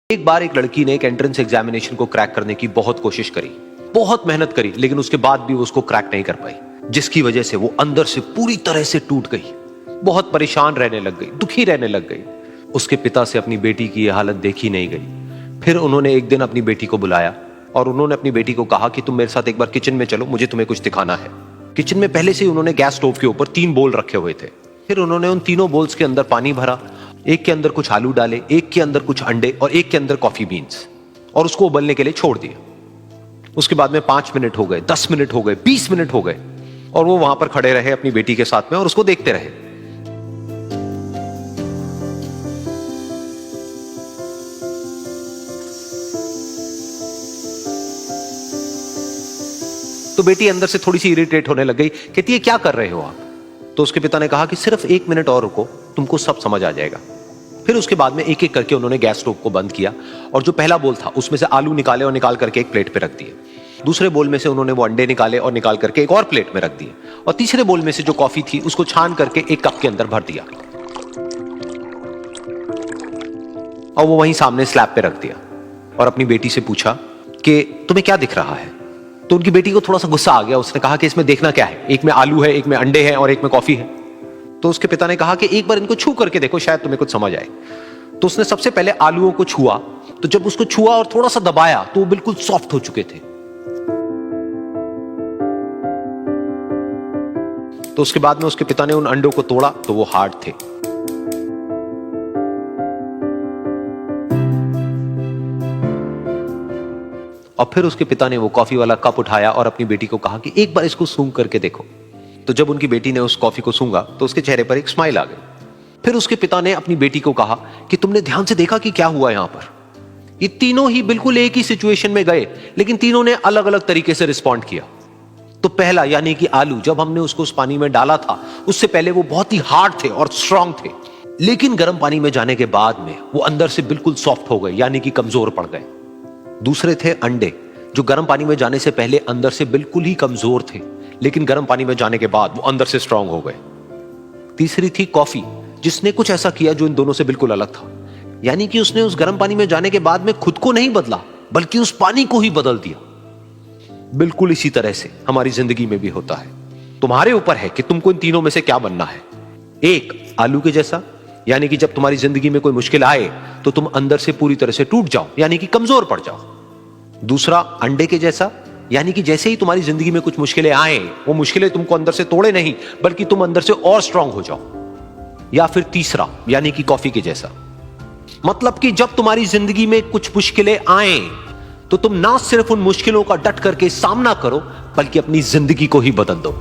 एक बार एक लड़की ने एक एंट्रेंस एग्जामिनेशन को क्रैक करने की बहुत कोशिश करी, बहुत मेहनत करी, लेकिन उसके बाद भी वो उसको क्रैक नहीं कर पाई, जिसकी वजह से वो अंदर से पूरी तरह से टूट गई, बहुत परेशान रहने लग गई, दुखी रहने लग गई। उसके पिता से अपनी बेटी की यह हालत देखी नहीं गई। फिर उन्होंने एक दिन अपनी बेटी को बुलाया और उन्होंने अपनी बेटी को कहा कि तुम मेरे साथ एक बार किचन में चलो, मुझे तुम्हें कुछ दिखाना है। किचन में पहले से ही उन्होंने गैस स्टोव के ऊपर 3 बोल रखे हुए थे। फिर उन्होंने उन तीनों बोल्स के अंदर पानी भरा, एक के अंदर कुछ आलू डाले, एक के अंदर कुछ अंडे और एक के अंदर कॉफी बीन्स, और उसको उबलने के लिए छोड़ दिया। उसके बाद में 5 मिनट हो गए, 10 मिनट हो गए, 20 मिनट हो गए, और वो वहां पर खड़े रहे अपनी बेटी के साथ में और उसको देखते रहे। तो बेटी अंदर से थोड़ी सी इरिटेट होने लग गई, कहती है क्या कर रहे हो आप? तो उसके पिता ने कहा कि सिर्फ 1 मिनट और रुको, तुमको सब समझ आ जाएगा। फिर उसके बाद में एक एक करके उन्होंने गैस स्टोव को बंद किया और जो पहला बोल था उसमें से आलू निकाले और निकाल करके एक प्लेट पे रख दिए। दूसरे बोल में से उन्होंने वो अंडे निकाले और निकाल करके एक और प्लेट में रख दिए, और तीसरे बोल में से जो कॉफी थी उसको छान करके एक कप के अंदर भर दिया और वो वहीं सामने स्लैब पे रख दिया और अपनी बेटी से पूछा कि तुम्हें क्या दिख रहा है? तो उनकी बेटी को थोड़ा सा गुस्सा आ गया। उसने कहा कि इसमें देखना क्या है, एक में आलू है, एक में अंडे हैं और एक में कॉफी है। तो उसके पिता ने कहा कि एक बार इनको छू करके देखो, शायद तुम्हें कुछ समझ आए। तो उसने सबसे पहले आलूओं को छुआ, तो जब उसको छुआ और थोड़ा सा दबाया तो वो बिल्कुल सॉफ्ट हो चुके थे। तो उसके बाद में उसके पिता ने उन अंडों को तोड़ा तो वो हार्ड थे। और फिर उसके पिता ने वो कॉफी वाला कप उठाया और अपनी बेटी को कहा कि एक बार इसको सूंघ करके देखो। तो जब उनकी बेटी ने उस कॉफी को सूंघा तो उसके चेहरे पर एक स्माइल आ गई। फिर उसके पिता ने अपनी बेटी को कहा कि तुमने ध्यान से देखा कि क्या हुआ यहां पर? ये तीनों ही बिल्कुल एक ही सिचुएशन में गए, लेकिन तीनों ने अलग अलग तरीके से रिस्पॉन्ड किया। तो पहला यानी कि आलू, जब हमने उसको उस पानी में डाला था उससे पहले वो बहुत ही हार्ड थे और स्ट्रांग थे, लेकिन गर्म पानी में जाने के बाद में वो अंदर से बिल्कुल सॉफ्ट हो गए, यानी कि कमजोर पड़ गए। दूसरे थे अंडे, जो गर्म पानी में जाने से पहले अंदर से बिल्कुल ही कमजोर थे, लेकिन गर्म पानी में जाने के बाद वो अंदर से स्ट्रांग हो गए। तीसरी थी कॉफी, जिसने कुछ ऐसा किया जो इन दोनों से बिल्कुल अलग था, यानी कि उसने उस गर्म पानी में जाने के बाद में खुद को नहीं बदला, बल्कि उस पानी को ही बदल दिया। बिल्कुल इसी तरह से हमारी जिंदगी में भी होता है। तुम्हारे ऊपर है कि तुमको इन तीनों में से क्या बनना है। एक, आलू के जैसा, यानी कि जब तुम्हारी जिंदगी में कोई मुश्किल आए तो तुम अंदर से पूरी तरह से टूट जाओ, यानी कि कमजोर पड़ जाओ। दूसरा, अंडे के जैसा, यानी कि जैसे ही तुम्हारी जिंदगी में कुछ मुश्किलें आए, वो मुश्किलें तुमको अंदर से तोड़े नहीं, बल्कि तुम अंदर से और स्ट्रांग हो जाओ। या फिर तीसरा, यानी कि कॉफी के जैसा, मतलब कि जब तुम्हारी जिंदगी में कुछ मुश्किलें आए तो तुम ना सिर्फ उन मुश्किलों का डट करके सामना करो, बल्कि अपनी जिंदगी को ही बदल दो।